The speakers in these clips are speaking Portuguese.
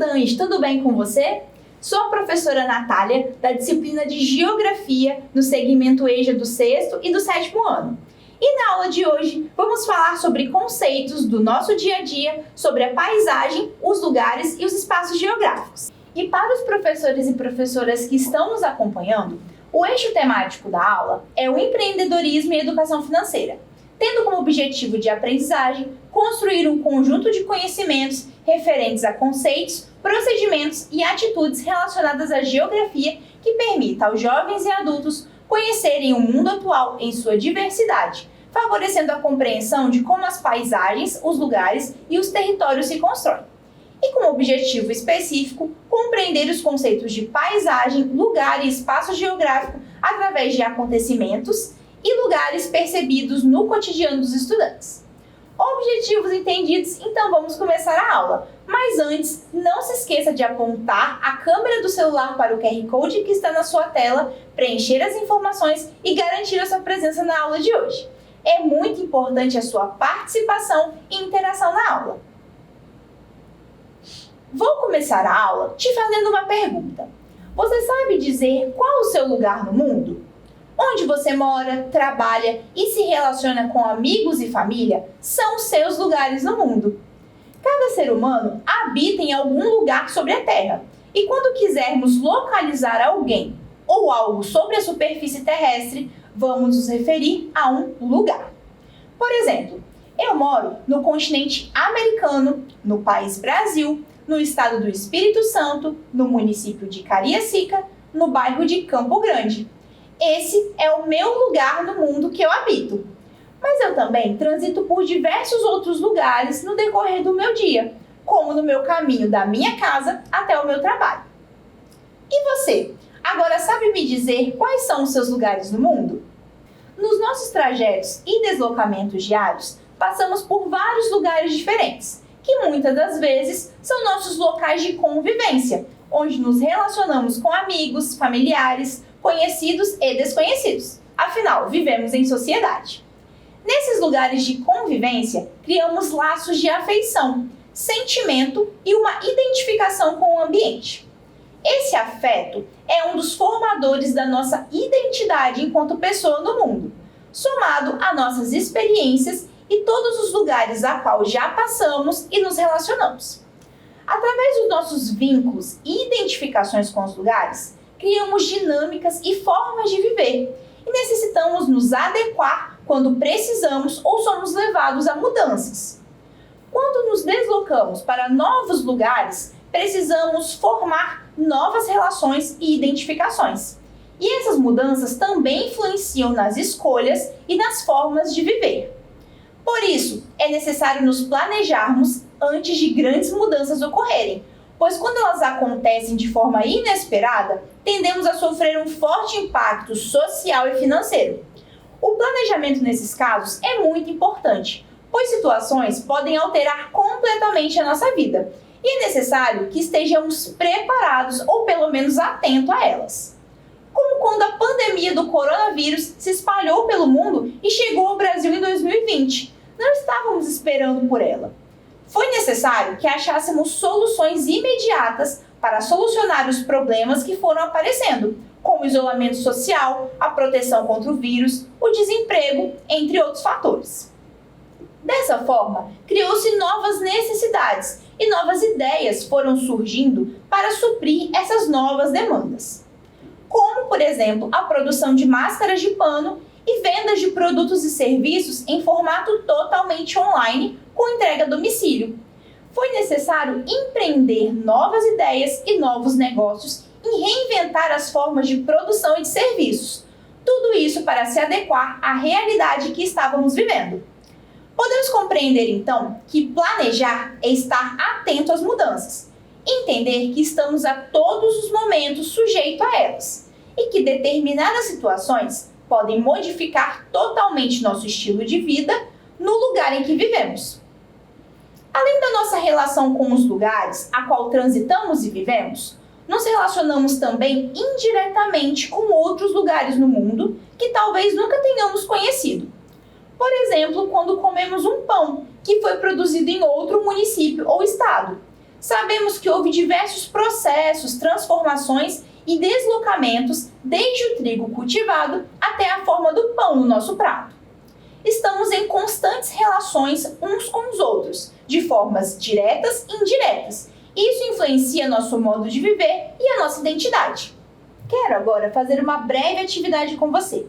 estudante, tudo bem com você? Sou a professora Natália, da disciplina de Geografia, no segmento EJA do 6º e do 7º ano. E na aula de hoje, vamos falar sobre conceitos do nosso dia a dia, sobre a paisagem, os lugares e os espaços geográficos. E para os professores e professoras que estão nos acompanhando, o eixo temático da aula é o empreendedorismo e educação financeira, tendo como objetivo de aprendizagem construir um conjunto de conhecimentos referentes a conceitos, procedimentos e atitudes relacionadas à geografia que permita aos jovens e adultos conhecerem o mundo atual em sua diversidade, favorecendo a compreensão de como as paisagens, os lugares e os territórios se constroem. E com objetivo específico, compreender os conceitos de paisagem, lugar e espaço geográfico através de acontecimentos e lugares percebidos no cotidiano dos estudantes. Objetivos entendidos, então vamos começar a aula. Mas antes, não se esqueça de apontar a câmera do celular para o QR Code que está na sua tela, preencher as informações e garantir a sua presença na aula de hoje. É muito importante a sua participação e interação na aula. Vou começar a aula te fazendo uma pergunta. Você sabe dizer qual o seu lugar no mundo? Onde você mora, trabalha e se relaciona com amigos e família são os seus lugares no mundo. Cada ser humano habita em algum lugar sobre a Terra, e quando quisermos localizar alguém ou algo sobre a superfície terrestre, vamos nos referir a um lugar. Por exemplo, eu moro no continente americano, no país Brasil, no estado do Espírito Santo, no município de Cariacica, no bairro de Campo Grande. Esse é o meu lugar no mundo que eu habito. Mas eu também transito por diversos outros lugares no decorrer do meu dia, como no meu caminho da minha casa até o meu trabalho. E você? Agora sabe me dizer quais são os seus lugares no mundo? Nos nossos trajetos e deslocamentos diários, passamos por vários lugares diferentes, que muitas das vezes são nossos locais de convivência, onde nos relacionamos com amigos, familiares, conhecidos e desconhecidos. Afinal, vivemos em sociedade. Nesses lugares de convivência, criamos laços de afeição, sentimento e uma identificação com o ambiente. Esse afeto é um dos formadores da nossa identidade enquanto pessoa no mundo, somado a nossas experiências e todos os lugares a qual já passamos e nos relacionamos. Através dos nossos vínculos e identificações com os lugares, criamos dinâmicas e formas de viver e necessitamos nos adequar quando precisamos ou somos levados a mudanças. Quando nos deslocamos para novos lugares, precisamos formar novas relações e identificações. E essas mudanças também influenciam nas escolhas e nas formas de viver. Por isso, é necessário nos planejarmos antes de grandes mudanças ocorrerem, pois quando elas acontecem de forma inesperada, tendemos a sofrer um forte impacto social e financeiro. O planejamento nesses casos é muito importante, pois situações podem alterar completamente a nossa vida, e é necessário que estejamos preparados ou pelo menos atentos a elas. Como quando a pandemia do coronavírus se espalhou pelo mundo e chegou ao Brasil em 2020. Não estávamos esperando por ela. Foi necessário que achássemos soluções imediatas para solucionar os problemas que foram aparecendo, como o isolamento social, a proteção contra o vírus, o desemprego, entre outros fatores. Dessa forma, criou-se novas necessidades e novas ideias foram surgindo para suprir essas novas demandas. Como, por exemplo, a produção de máscaras de pano e vendas de produtos e serviços em formato totalmente online, com entrega a domicílio. Foi necessário empreender novas ideias e novos negócios e reinventar as formas de produção e de serviços. Tudo isso para se adequar à realidade que estávamos vivendo. Podemos compreender, então, que planejar é estar atento às mudanças, entender que estamos a todos os momentos sujeitos a elas e que determinadas situações podem modificar totalmente nosso estilo de vida no lugar em que vivemos. Além da nossa relação com os lugares a qual transitamos e vivemos, nos relacionamos também indiretamente com outros lugares no mundo que talvez nunca tenhamos conhecido. Por exemplo, quando comemos um pão que foi produzido em outro município ou estado. Sabemos que houve diversos processos, transformações e deslocamentos desde o trigo cultivado até a forma do pão no nosso prato. Estamos em constantes relações uns com os outros, de formas diretas e indiretas. Isso influencia nosso modo de viver e a nossa identidade. Quero agora fazer uma breve atividade com você.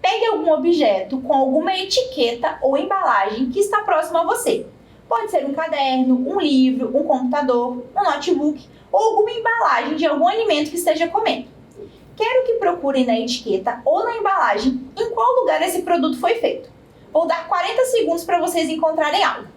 Pegue algum objeto com alguma etiqueta ou embalagem que está próximo a você. Pode ser um caderno, um livro, um computador, um notebook ou alguma embalagem de algum alimento que esteja comendo. Quero que procurem na etiqueta ou na embalagem em qual lugar esse produto foi feito. Vou dar 40 segundos para vocês encontrarem algo.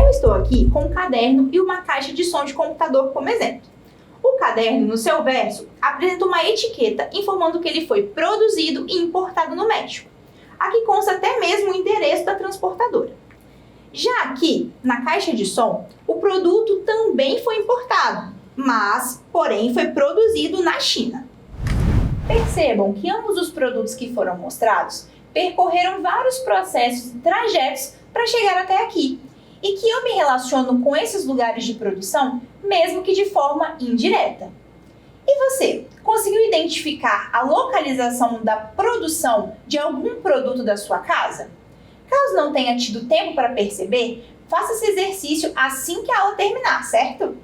Estou aqui com um caderno e uma caixa de som de computador como exemplo. O caderno, no seu verso, apresenta uma etiqueta informando que ele foi produzido e importado no México. Aqui consta até mesmo o endereço da transportadora. Já aqui, na caixa de som, o produto também foi importado, mas, porém, foi produzido na China. Percebam que ambos os produtos que foram mostrados percorreram vários processos e trajetos para chegar até aqui, e que eu me relaciono com esses lugares de produção, mesmo que de forma indireta. E você, conseguiu identificar a localização da produção de algum produto da sua casa? Caso não tenha tido tempo para perceber, faça esse exercício assim que a aula terminar, certo?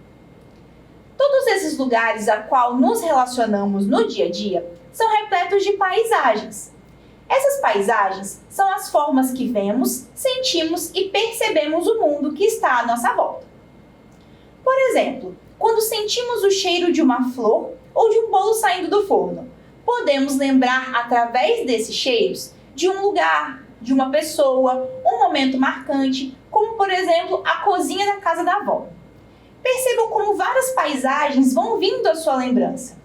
Todos esses lugares a qual nos relacionamos no dia a dia são repletos de paisagens. Essas paisagens são as formas que vemos, sentimos e percebemos o mundo que está à nossa volta. Por exemplo, quando sentimos o cheiro de uma flor ou de um bolo saindo do forno, podemos lembrar através desses cheiros de um lugar, de uma pessoa, um momento marcante, como por exemplo a cozinha da casa da avó. Percebam como várias paisagens vão vindo à sua lembrança.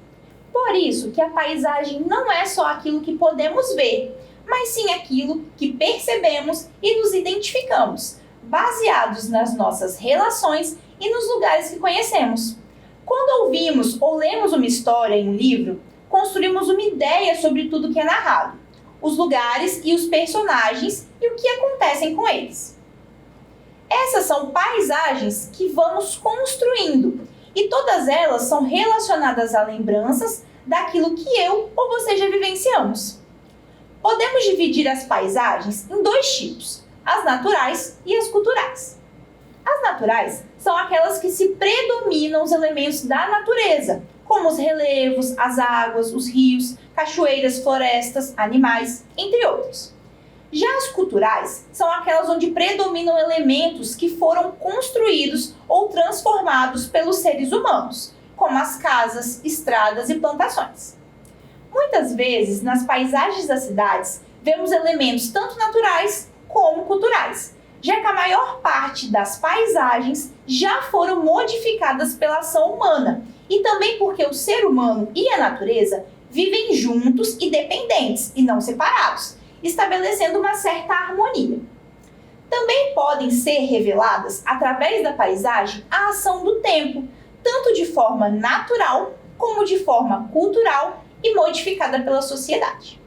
Por isso que a paisagem não é só aquilo que podemos ver, mas sim aquilo que percebemos e nos identificamos, baseados nas nossas relações e nos lugares que conhecemos. Quando ouvimos ou lemos uma história em um livro, construímos uma ideia sobre tudo que é narrado, os lugares e os personagens e o que acontecem com eles. Essas são paisagens que vamos construindo e todas elas são relacionadas a lembranças daquilo que eu ou você já vivenciamos. Podemos dividir as paisagens em dois tipos, as naturais e as culturais. As naturais são aquelas que se predominam os elementos da natureza, como os relevos, as águas, os rios, cachoeiras, florestas, animais, entre outros. Já as culturais são aquelas onde predominam elementos que foram construídos ou transformados pelos seres humanos, como as casas, estradas e plantações. Muitas vezes, nas paisagens das cidades, vemos elementos tanto naturais como culturais, já que a maior parte das paisagens já foram modificadas pela ação humana, e também porque o ser humano e a natureza vivem juntos e dependentes, e não separados, estabelecendo uma certa harmonia. Também podem ser reveladas, através da paisagem, a ação do tempo, tanto de forma natural como de forma cultural e modificada pela sociedade.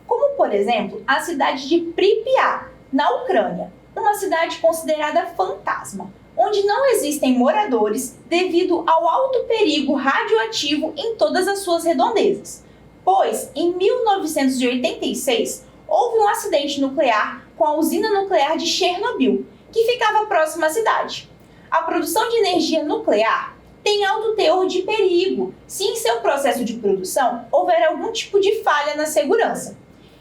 Como, por exemplo, a cidade de Pripyat, na Ucrânia, uma cidade considerada fantasma, onde não existem moradores devido ao alto perigo radioativo em todas as suas redondezas, pois em 1986 houve um acidente nuclear com a usina nuclear de Chernobyl, que ficava próxima à cidade. A produção de energia nuclear tem alto teor de perigo se em seu processo de produção houver algum tipo de falha na segurança.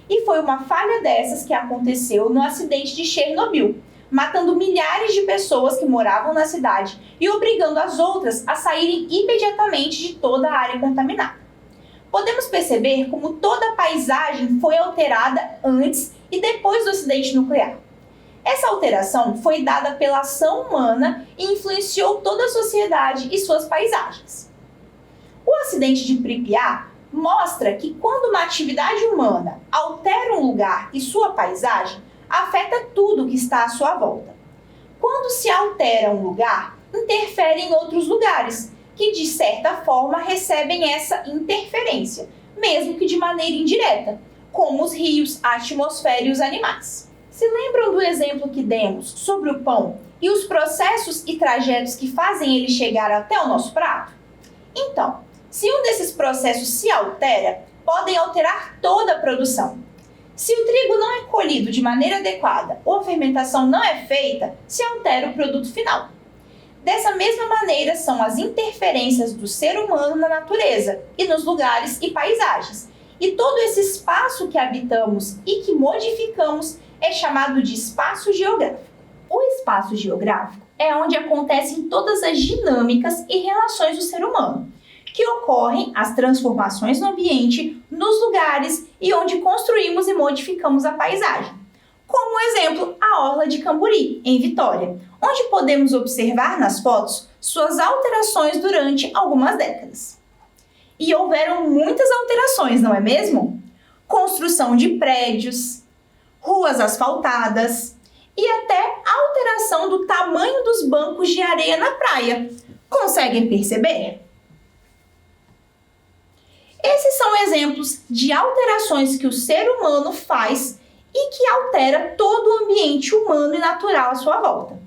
E foi uma falha dessas que aconteceu no acidente de Chernobyl, matando milhares de pessoas que moravam na cidade e obrigando as outras a saírem imediatamente de toda a área contaminada. podemos perceber como toda a paisagem foi alterada antes e depois do acidente nuclear. Essa alteração foi dada pela ação humana e influenciou toda a sociedade e suas paisagens. O acidente de Pripyat mostra que quando uma atividade humana altera um lugar e sua paisagem, afeta tudo que está à sua volta. Quando se altera um lugar, interfere em outros lugares, que de certa forma recebem essa interferência, mesmo que de maneira indireta, como os rios, a atmosfera e os animais. Se lembram do exemplo que demos sobre o pão e os processos e trajetos que fazem ele chegar até o nosso prato? Então, se um desses processos se altera, podem alterar toda a produção. Se o trigo não é colhido de maneira adequada ou a fermentação não é feita, se altera o produto final. Dessa mesma maneira, são as interferências do ser humano na natureza e nos lugares e paisagens. E todo esse espaço que habitamos e que modificamos é chamado de espaço geográfico. O espaço geográfico é onde acontecem todas as dinâmicas e relações do ser humano, que ocorrem as transformações no ambiente, nos lugares e onde construímos e modificamos a paisagem. Como exemplo, a Orla de Camburi, em Vitória, onde podemos observar nas fotos suas alterações durante algumas décadas. E houveram muitas alterações, não é mesmo? Construção de prédios, ruas asfaltadas e até alteração do tamanho dos bancos de areia na praia. Conseguem perceber? Esses são exemplos de alterações que o ser humano faz e que altera todo o ambiente humano e natural à sua volta.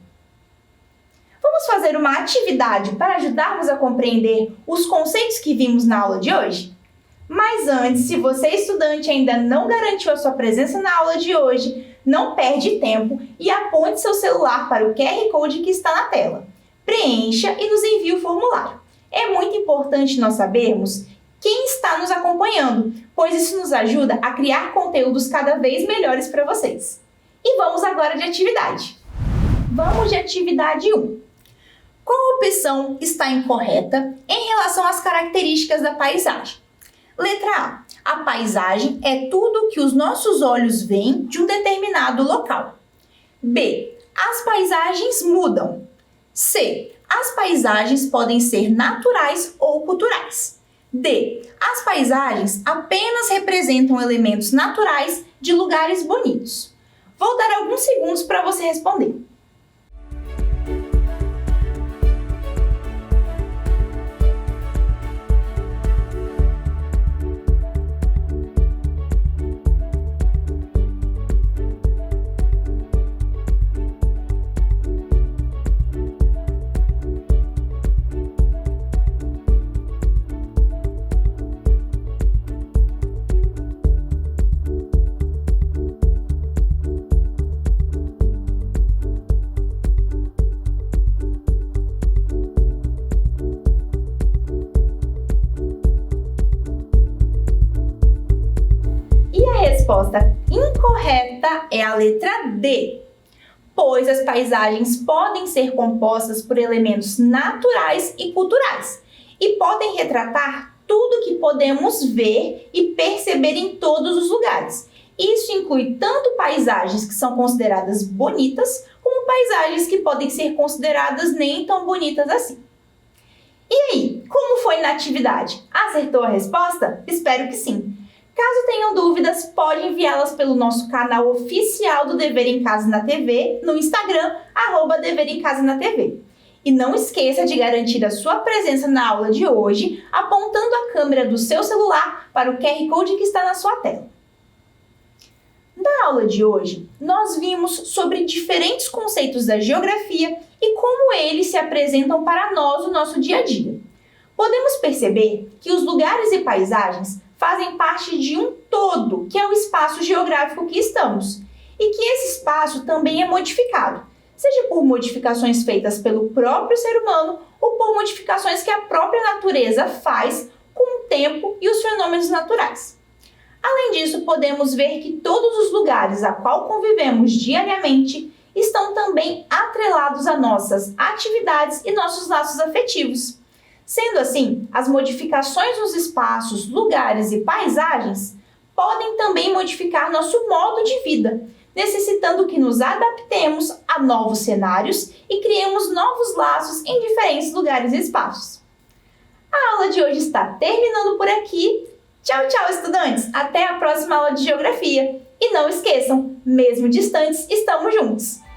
Vamos fazer uma atividade para ajudarmos a compreender os conceitos que vimos na aula de hoje? Mas antes, se você, estudante, ainda não garantiu a sua presença na aula de hoje, não perde tempo e aponte seu celular para o QR Code que está na tela. Preencha e nos envie o formulário. É muito importante nós sabermos quem está nos acompanhando, pois isso nos ajuda a criar conteúdos cada vez melhores para vocês. E vamos agora de atividade. Vamos de atividade 1. Qual opção está incorreta em relação às características da paisagem? Letra A. A paisagem é tudo que os nossos olhos veem de um determinado local. B. As paisagens mudam. C. As paisagens podem ser naturais ou culturais. D. As paisagens apenas representam elementos naturais de lugares bonitos. Vou dar alguns segundos para você responder. A resposta incorreta é a letra D, pois as paisagens podem ser compostas por elementos naturais e culturais e podem retratar tudo que podemos ver e perceber em todos os lugares. Isso inclui tanto paisagens que são consideradas bonitas, como paisagens que podem ser consideradas nem tão bonitas assim. E aí, como foi na atividade? Acertou a resposta? Espero que sim! Caso tenham dúvidas, pode enviá-las pelo nosso canal oficial do Dever em Casa na TV, no Instagram, @Dever em Casa na TV. E não esqueça de garantir a sua presença na aula de hoje, apontando a câmera do seu celular para o QR Code que está na sua tela. Na aula de hoje, nós vimos sobre diferentes conceitos da geografia e como eles se apresentam para nós no nosso dia a dia. Podemos perceber que os lugares e paisagens fazem parte de um todo, que é o espaço geográfico que estamos, e que esse espaço também é modificado, seja por modificações feitas pelo próprio ser humano ou por modificações que a própria natureza faz com o tempo e os fenômenos naturais. Além disso, podemos ver que todos os lugares a qual convivemos diariamente estão também atrelados a nossas atividades e nossos laços afetivos. Sendo assim, as modificações nos espaços, lugares e paisagens podem também modificar nosso modo de vida, necessitando que nos adaptemos a novos cenários e criemos novos laços em diferentes lugares e espaços. A aula de hoje está terminando por aqui. Tchau, tchau, estudantes! Até a próxima aula de Geografia! E não esqueçam, mesmo distantes, estamos juntos!